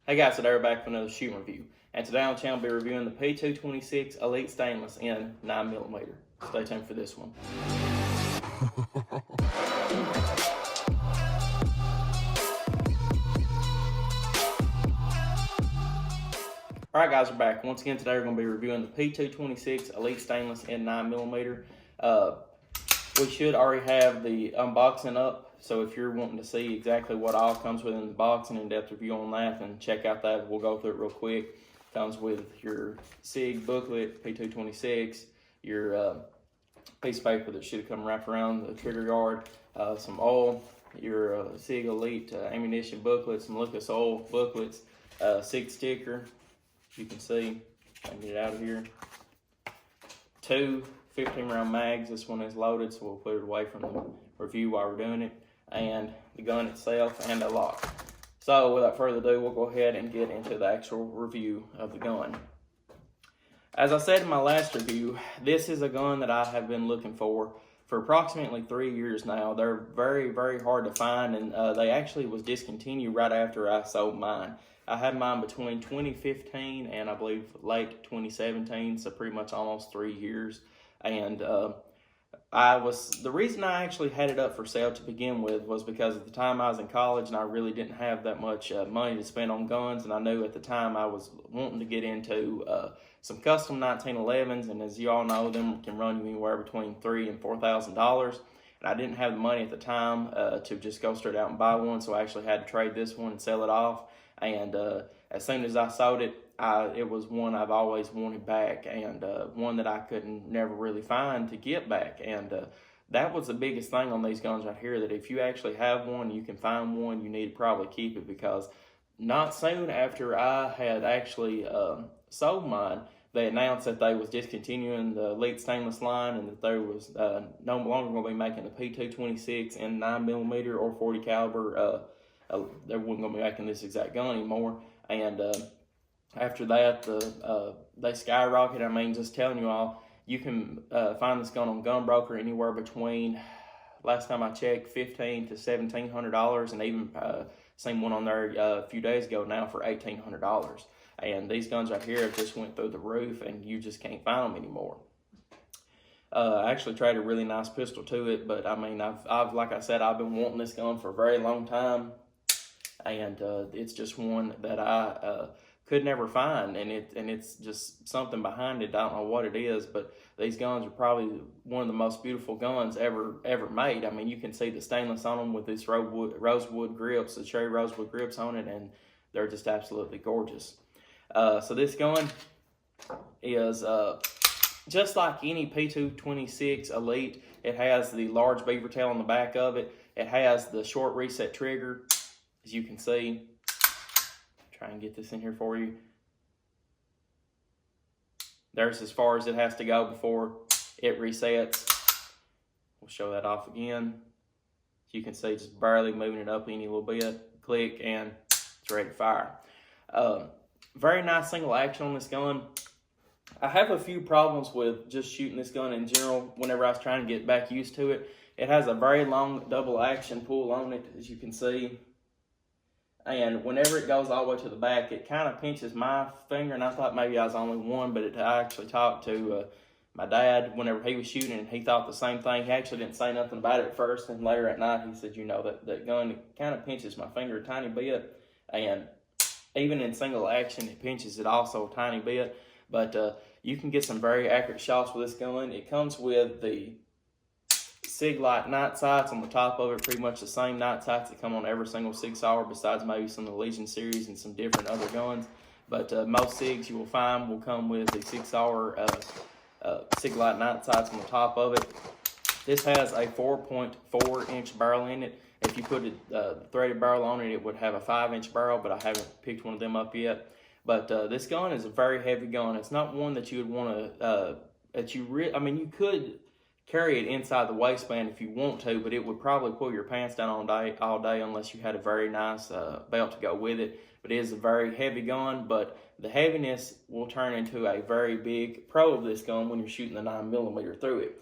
Hey guys, today we're back with another shooting review. And today on the channel, I'll be reviewing the P226 Elite Stainless in 9mm. Stay tuned for this one. Alright guys, we're back. Once again, today we're going to be reviewing the P226 Elite Stainless in 9mm. We should already have the unboxing up. So if you're wanting to see exactly what all comes with in the box and in-depth review on that, then check out that. We'll go through it real quick. Comes with your Sig booklet, P226, your piece of paper that should come wrapped around the trigger guard, some oil, your Sig Elite ammunition booklet, some Lucas oil booklets, Sig sticker, you can see. I can get it out of here. 2 15-round mags. This one is loaded, so we'll put it away from the review while we're doing it. And the gun itself and a lock. So without further ado, we'll go ahead and get into the actual review of the gun. As I said in my last review, this is a gun that I have been looking for approximately 3 years now. They're very, very hard to find, and they actually was discontinued right after I sold mine. I had mine between 2015 and I believe late 2017, so pretty much almost 3 years. And the reason I actually had it up for sale to begin with was because at the time I was in college and I really didn't have that much money to spend on guns, and I knew at the time I was wanting to get into some custom 1911s, and as you all know, them can run you anywhere between $3,000 and $4,000, and I didn't have the money at the time to just go straight out and buy one, so I actually had to trade this one and sell it off. And as soon as I sold it, it was one I've always wanted back, and one that I couldn't never really find to get back. And that was the biggest thing on these guns right here, that if you actually have one, you can find one, you need to probably keep it, because not soon after I had actually sold mine, they announced that they was discontinuing the Elite Stainless line, and that there was no longer going to be making the P226 in 9mm or 40 caliber. They wasn't going to be making this exact gun anymore. And after that, they skyrocketed. I mean, just telling you all, you can find this gun on GunBroker anywhere between, last time I checked, $1,500 to $1,700, and even seen one on there a few days ago now for $1,800. And these guns right here just went through the roof, and you just can't find them anymore. I actually traded a really nice pistol to it, but I mean, I've like I said, I've been wanting this gun for a very long time, and it's just one that I could never find, and it's just something behind it. I don't know what it is, but these guns are probably one of the most beautiful guns ever made. I mean, you can see the stainless on them with this rosewood grips, the cherry rosewood grips on it, and they're just absolutely gorgeous. So this gun is just like any P226 Elite. It has the large beaver tail on the back of it. It has the short reset trigger, as you can see. Try and get this in here for you. There's as far as it has to go before it resets. We'll show that off again. As you can see, just barely moving it up any little bit. Click, and it's ready to fire. Very nice single action on this gun. I have a few problems with just shooting this gun in general whenever I was trying to get back used to it. It has a very long double action pull on it, as you can see. And whenever it goes all the way to the back, it kind of pinches my finger, and I thought maybe I was the only one, but I actually talked to my dad whenever he was shooting, and he thought the same thing. He actually didn't say nothing about it at first, and later at night he said, you know, that gun, it kind of pinches my finger a tiny bit, and even in single action, it pinches it also a tiny bit. But you can get some very accurate shots with this gun. It comes with the Sig Light night sights on the top of it, pretty much the same night sights that come on every single Sig Sauer, besides maybe some of the Legion series and some different other guns. But most Sigs you will find will come with the Sig Sauer Sig Light night sights on the top of it. This has a 4.4-inch barrel in it. If you put a threaded barrel on it, it would have a 5-inch barrel, but I haven't picked one of them up yet. But this gun is a very heavy gun. It's not one that you would want to, I mean, you could carry it inside the waistband if you want to, but it would probably pull your pants down all day unless you had a very nice belt to go with it. But it is a very heavy gun, but the heaviness will turn into a very big pro of this gun when you're shooting the 9mm through it.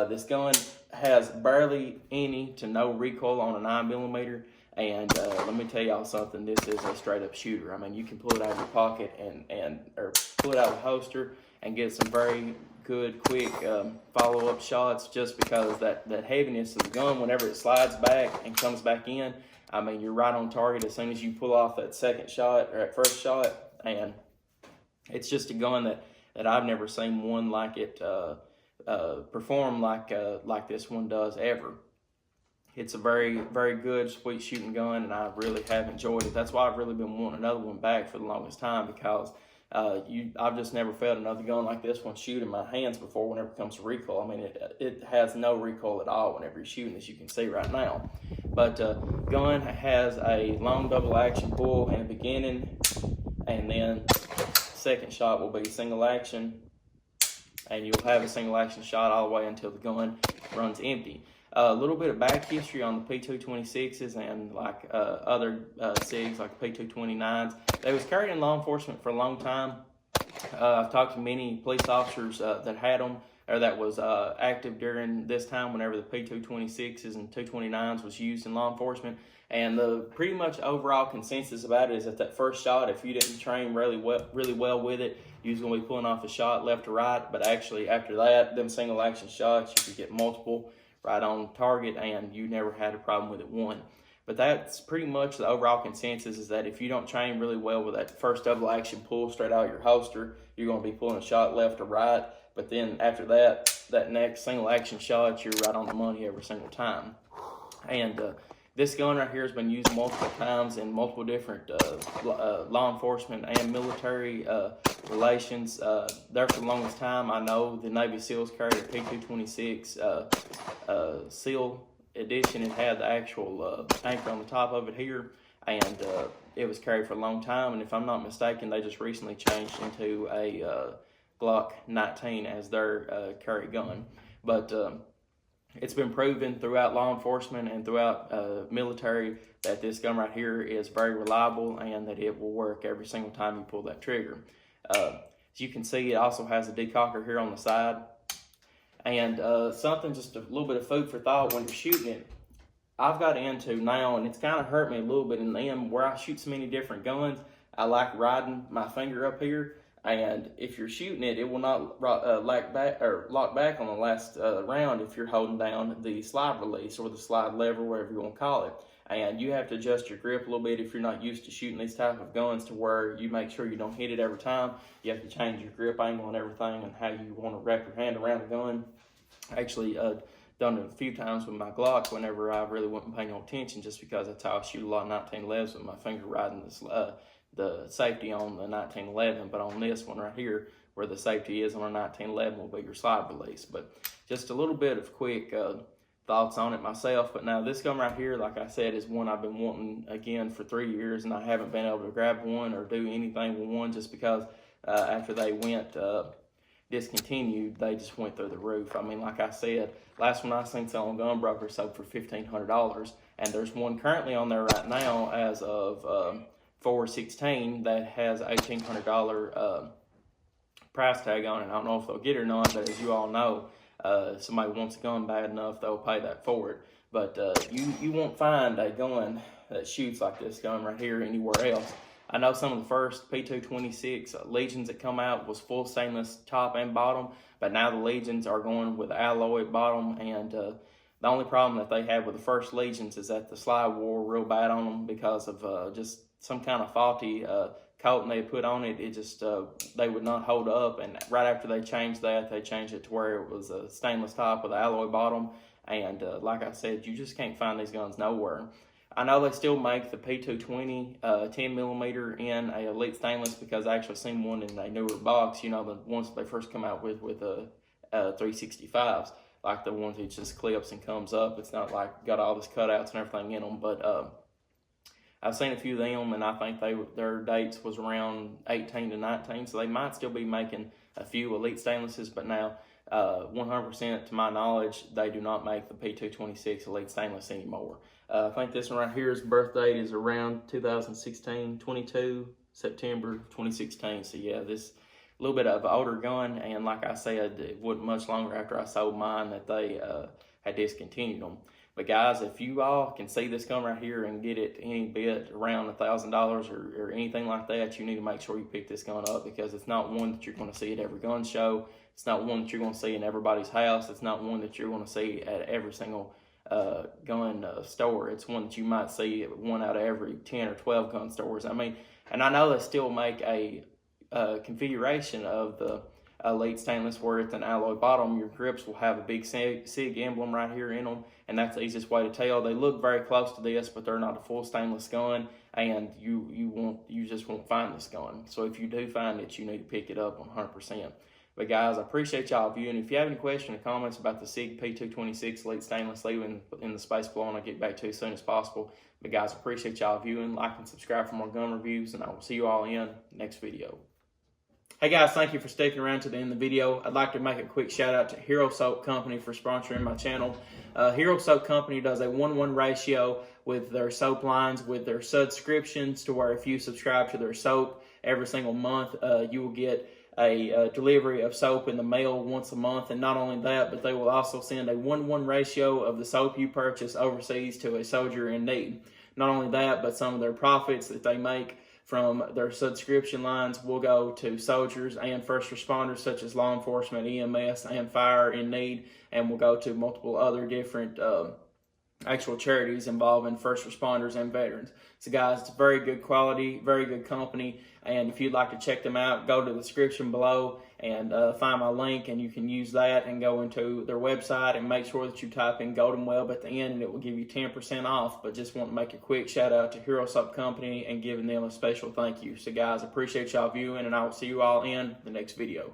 This gun has barely any to no recoil on a 9mm. And let me tell y'all something, this is a straight up shooter. I mean, you can pull it out of your pocket or pull it out of the holster and get some very good, quick follow-up shots, just because that heaviness of the gun, whenever it slides back and comes back in, I mean, you're right on target as soon as you pull off that second shot or that first shot. And it's just a gun that I've never seen one like it perform like this one does ever. It's a very, very good, sweet shooting gun, and I really have enjoyed it. That's why I've really been wanting another one back for the longest time, because I've just never felt another gun like this one shoot in my hands before whenever it comes to recoil. I mean, it has no recoil at all whenever you're shooting, as you can see right now. But gun has a long double action pull in the beginning, and then second shot will be single action, and you'll have a single action shot all the way until the gun runs empty. A little bit of back history on the P226s and like other SIGs like the P229s. They was carried in law enforcement for a long time. I've talked to many police officers that had them, or that was active during this time whenever the P226s and 229s was used in law enforcement. And the pretty much overall consensus about it is that first shot, if you didn't train really well with it, you was going to be pulling off a shot left to right. But actually after that, them single action shots, you could get multiple right on target, and you never had a problem with it one. But that's pretty much the overall consensus, is that if you don't train really well with that first double action pull straight out of your holster, you're going to be pulling a shot left or right. But then after that next single action shot, you're right on the money every single time. And this gun right here has been used multiple times in multiple different law enforcement and military relations. There for the longest time, I know the Navy SEALs carried a P226 SEAL edition. It had the actual anchor on the top of it here, and it was carried for a long time. And if I'm not mistaken, they just recently changed into a Glock 19 as their carry gun. But it's been proven throughout law enforcement and throughout military that this gun right here is very reliable, and that it will work every single time you pull that trigger. As you can see, it also has a decocker here on the side. And something, just a little bit of food for thought when you're shooting it, I've got into now, and it's kind of hurt me a little bit in the end, where I shoot so many different guns, I like riding my finger up here. And if you're shooting it, it will not lock back on the last round if you're holding down the slide release or the slide lever, whatever you want to call it. And you have to adjust your grip a little bit if you're not used to shooting these type of guns, to where you make sure you don't hit it every time. You have to change your grip angle and everything, and how you want to wrap your hand around the gun. Actually, done it a few times with my Glock whenever I really wasn't paying no attention, just because that's how I shoot a lot of 1911s, with my finger riding this the safety on the 1911, but on this one right here, where the safety is on a 1911, will be your slide release. But just a little bit of quick thoughts on it myself. But now this gun right here, like I said, is one I've been wanting again for 3 years, and I haven't been able to grab one or do anything with one, just because after they went discontinued, they just went through the roof. I mean, like I said, last one I seen selling Gunbroker sold for $1,500, and there's one currently on there right now as of 4/16 that has $1,800 price tag on it. I don't know if they'll get it or not, but as you all know, somebody wants a gun bad enough, they'll pay that for it. But you won't find a gun that shoots like this gun right here anywhere else. I know some of the first P226 Legions that come out was full stainless top and bottom, but now the Legions are going with alloy bottom, and the only problem that they had with the first Legions is that the slide wore real bad on them because of just some kind of faulty coating they put on it. It just, they would not hold up. And right after they changed that, they changed it to where it was a stainless top with an alloy bottom. And like I said, you just can't find these guns nowhere. I know they still make the P220 10mm in a Elite Stainless, because I actually seen one in a newer box, you know, the ones that they first come out with 365s, like the ones that just clips and comes up. It's not like got all this cutouts and everything in them, but I've seen a few of them, and I think their dates was around 18 to 19, so they might still be making a few Elite Stainlesses, but now 100% to my knowledge, they do not make the P226 Elite Stainless anymore. I think this one right here, his birth date is around 2016, 22 September 2016. So yeah, this a little bit of an older gun, and like I said, it wasn't much longer after I sold mine that they had discontinued them. But guys, if you all can see this gun right here and get it any bit around $1,000 or anything like that, you need to make sure you pick this gun up, because it's not one that you're going to see at every gun show. It's not one that you're going to see in everybody's house. It's not one that you're going to see at every single gun store. It's one that you might see at one out of every 10 or 12 gun stores. I mean, and I know they still make a configuration of the Elite stainless where it's an alloy bottom. Your grips will have a big Sig emblem right here in them, and that's the easiest way to tell. They look very close to this, but they're not a full stainless gun, and you just won't find this gun. So if you do find it, you need to pick it up 100%. But guys, I appreciate y'all viewing. If you have any questions or comments about the Sig P226 Elite Stainless, leave in the space below, and I'll get back to you as soon as possible. But guys, I appreciate y'all viewing. Like and subscribe for more gun reviews, and I will see you all in the next video. Hey guys, thank you for sticking around to the end of the video. I'd like to make a quick shout out to Hero Soap Company for sponsoring my channel. Hero Soap Company does a 1-1 ratio with their soap lines, with their subscriptions, to where if you subscribe to their soap every single month, you will get a delivery of soap in the mail once a month. And not only that, but they will also send a 1-1 ratio of the soap you purchase overseas to a soldier in need. Not only that, but some of their profits that they make from their subscription lines will go to soldiers and first responders such as law enforcement, EMS, and fire in need, and will go to multiple other different actual charities involving first responders and veterans. So guys, it's very good quality, very good company, and if you'd like to check them out, go to the description below and find my link, and you can use that and go into their website and make sure that you type in GoldenWebb at the end, and it will give you 10% off. But just want to make a quick shout out to Hero Soap Company and giving them a special thank you. So guys, appreciate y'all viewing, and I will see you all in the next video.